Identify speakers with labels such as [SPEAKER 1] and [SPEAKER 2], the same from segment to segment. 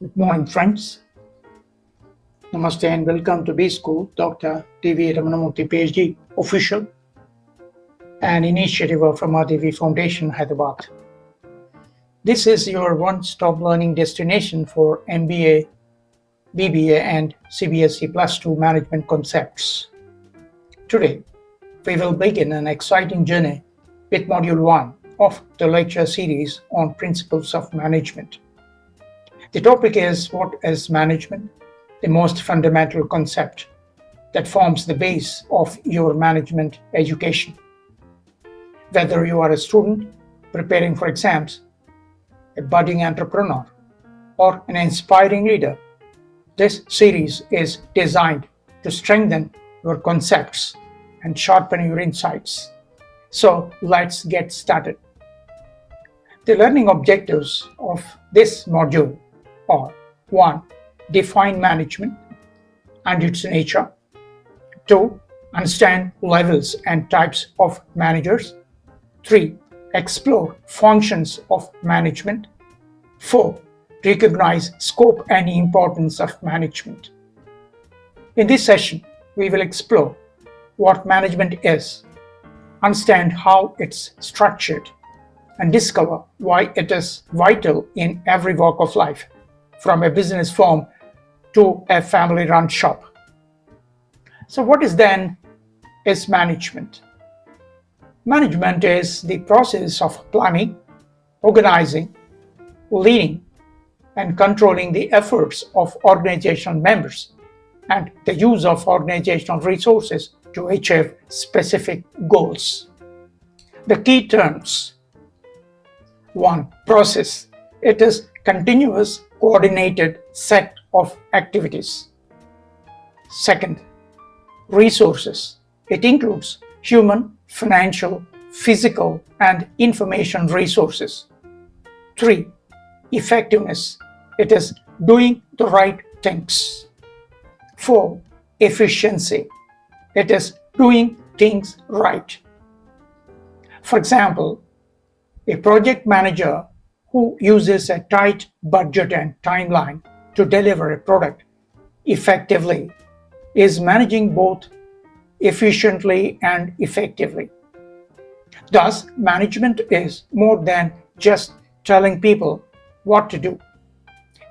[SPEAKER 1] Good morning, friends. Namaste and welcome to BSchool, Dr. TV Ramana PhD official, an initiative of Ramana Foundation, Hyderabad. This is your one-stop learning destination for MBA, BBA, and CBSE Plus 2 management concepts. Today, we will begin an exciting journey with Module 1 of the lecture series on Principles of Management. The topic is what is management, the most fundamental concept that forms the base of your management education. Whether you are a student preparing for exams, a budding entrepreneur, or an inspiring leader, this series is designed to strengthen your concepts and sharpen your insights. So let's get started. The learning objectives of this module are 1. Define management and its nature. 2. Understand levels and types of managers. 3. Explore functions of management. 4. Recognize scope and importance of management. In this session, we will explore what management is, understand how it's structured, and discover why it is vital in every walk of life, from a business firm to a family-run shop. So what is management? Management is the process of planning, organizing, leading, and controlling the efforts of organizational members and the use of organizational resources to achieve specific goals. The key terms: 1. Process. It is continuous coordinated set of activities. 2. Resources. It includes human, financial, physical, and information resources. 3. Effectiveness. It is doing the right things. 4. Efficiency. It is doing things right. For example, a project manager who uses a tight budget and timeline to deliver a product effectively is managing both efficiently and effectively. Thus, management is more than just telling people what to do.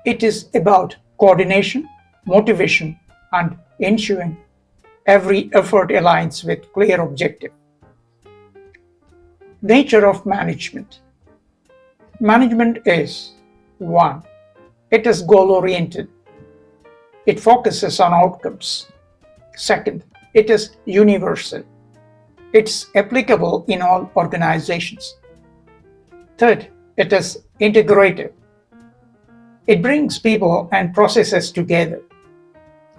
[SPEAKER 1] It is about coordination, motivation, and ensuring every effort aligns with clear objective. Nature of management. Management is 1. It is goal-oriented. It focuses on outcomes. 2. It is universal. It's applicable in all organizations. 3. It is integrative. It brings people and processes together.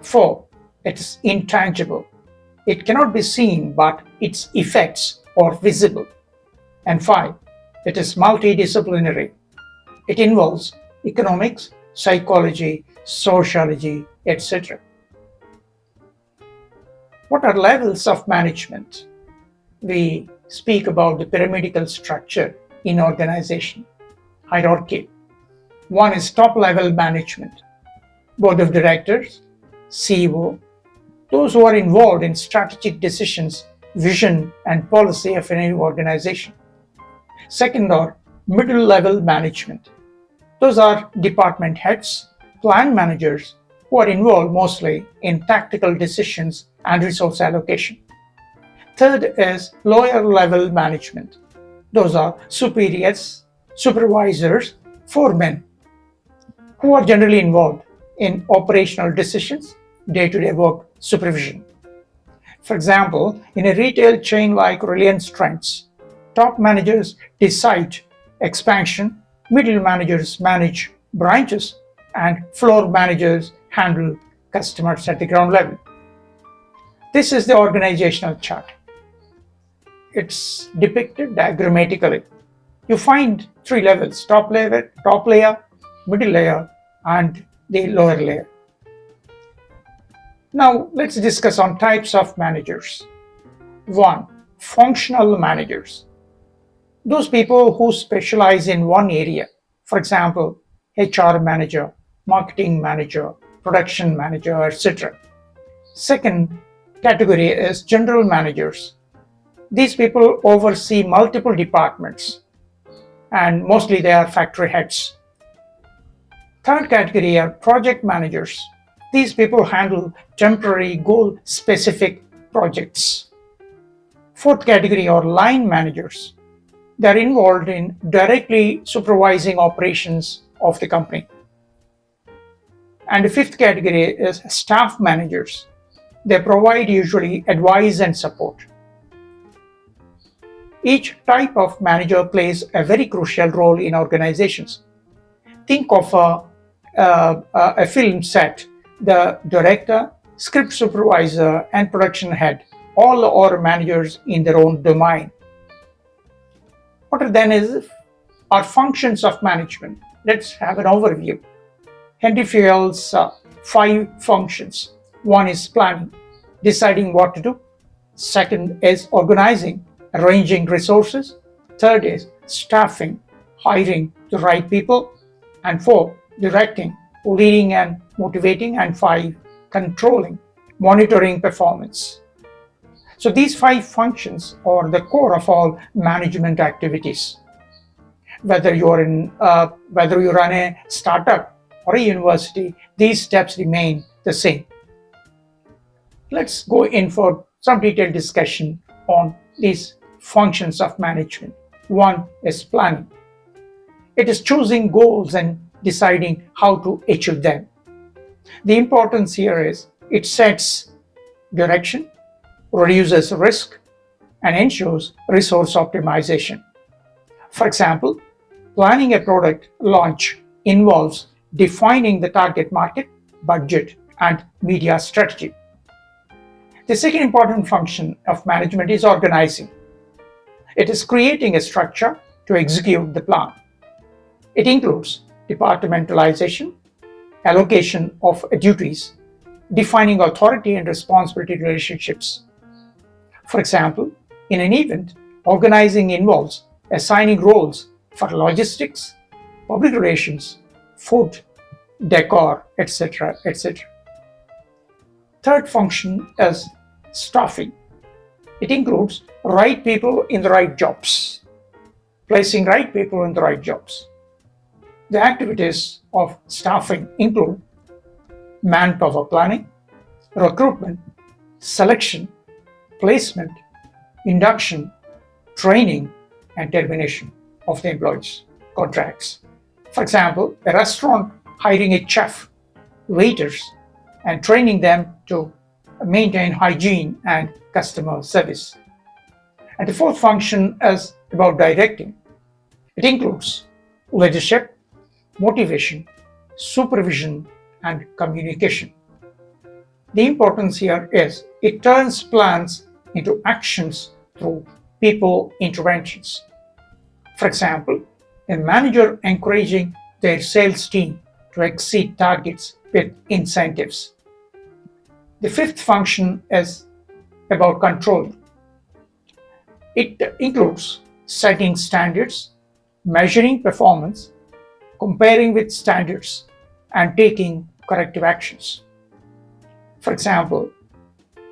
[SPEAKER 1] 4. It is intangible. It cannot be seen, but its effects are visible. And 5. It is multidisciplinary. It involves economics, psychology, sociology, etc. What are levels of management? We speak about the pyramidal structure in organization, hierarchy. 1 is top-level management, board of directors, CEO, those who are involved in strategic decisions, vision, and policy of any organization. 2 are middle-level management. Those are department heads, plant managers who are involved mostly in tactical decisions and resource allocation. 3 is lower-level management. Those are superiors, supervisors, foremen, who are generally involved in operational decisions, day-to-day work supervision. For example, in a retail chain like Reliance Trends, top managers decide expansion, middle managers manage branches, and floor managers handle customers at the ground level. This is the organizational chart. It's depicted diagrammatically. You find 3 levels: top layer, middle layer, and the lower layer. Now let's discuss on types of managers. 1. Functional managers. Those people who specialize in one area, for example, HR manager, marketing manager, production manager, etc. Second category is general managers. These people oversee multiple departments and mostly they are factory heads. Third category are project managers. These people handle temporary goal-specific projects. Fourth category are line managers. They are involved in directly supervising operations of the company. And the fifth category is staff managers. They provide usually advice and support. Each type of manager plays a very crucial role in organizations. Think of a film set. The director, script supervisor, and production head all are managers in their own domain. What then are functions of management? Let's have an overview. Henry Fayol's 5 functions. One is planning, deciding what to do. Second is organizing, arranging resources. Third is staffing, hiring the right people. And 4, directing, leading and motivating. And 5, controlling, monitoring performance. So these 5 functions are the core of all management activities. Whether you run a startup or a university, these steps remain the same. Let's go in for some detailed discussion on these functions of management. One is planning. It is choosing goals and deciding how to achieve them. The importance here is it sets direction, reduces risk, and ensures resource optimization. For example, planning a product launch involves defining the target market, budget, and media strategy. The second important function of management is organizing. It is creating a structure to execute the plan. It includes departmentalization, allocation of duties, defining authority and responsibility relationships. For example, in an event, organizing involves assigning roles for logistics, public relations, food, decor, etc., etc. Third function is staffing. It includes right people in the right jobs, placing right people in the right jobs. The activities of staffing include manpower planning, recruitment, selection, placement, induction, training, and termination of the employees' contracts. For example, a restaurant hiring a chef, waiters, and training them to maintain hygiene and customer service. And the fourth function is about directing. It includes leadership, motivation, supervision, and communication. The importance here is it turns plans into actions through people interventions. For example, a manager encouraging their sales team to exceed targets with incentives. The fifth function is about control. It includes setting standards, measuring performance, comparing with standards, and taking corrective actions. For example,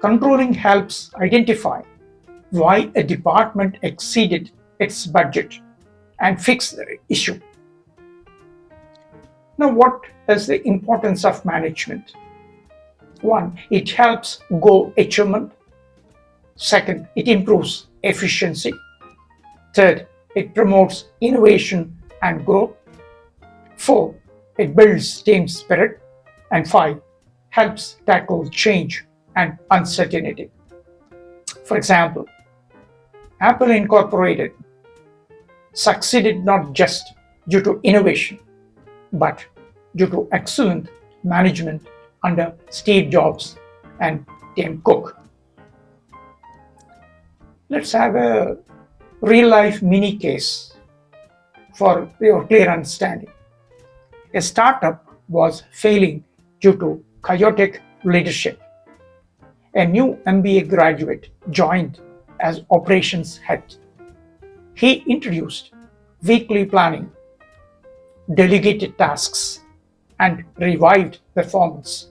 [SPEAKER 1] controlling helps identify why a department exceeded its budget and fix the issue. Now, what is the importance of management? 1, it helps goal achievement. 2nd, it improves efficiency. 3rd, it promotes innovation and growth. 4, it builds team spirit. And 5, helps tackle change and uncertainty. For example, Apple Incorporated succeeded not just due to innovation, but due to excellent management under Steve Jobs and Tim Cook. Let's have a real-life mini case for your clear understanding. A startup was failing due to chaotic leadership. A new MBA graduate joined as operations head. He introduced weekly planning, delegated tasks, and revived performance.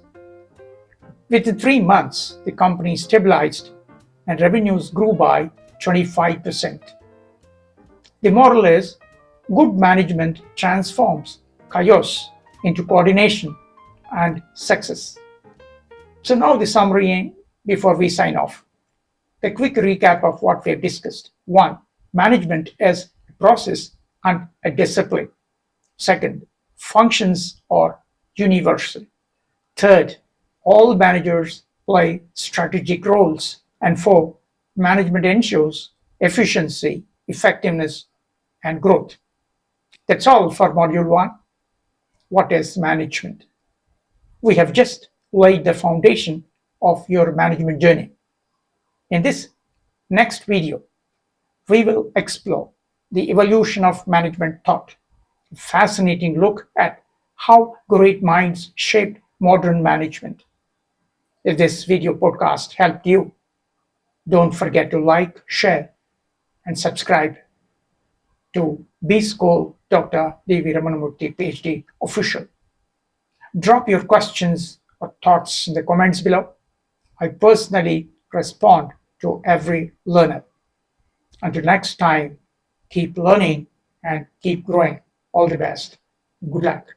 [SPEAKER 1] Within 3 months, the company stabilized and revenues grew by 25%. The moral is good management transforms chaos into coordination and success. So, now the summary before we sign off. A quick recap of what we have discussed. 1. Management is a process and a discipline. Second, functions are universal. Third, all managers play strategic roles. And 4, management ensures efficiency, effectiveness, and growth. That's all for Module 1. What is management? We have just laid the foundation of your management journey. In this next video, we will explore the evolution of management thought, a fascinating look at how great minds shaped modern management. If this video podcast helped you, don't forget to like, share, and subscribe to BSchool Dr. D.V. Ramanamurthy, PhD official. Drop your questions or thoughts in the comments below. I personally respond to every learner. Until next time, keep learning and keep growing. All the best. Good luck.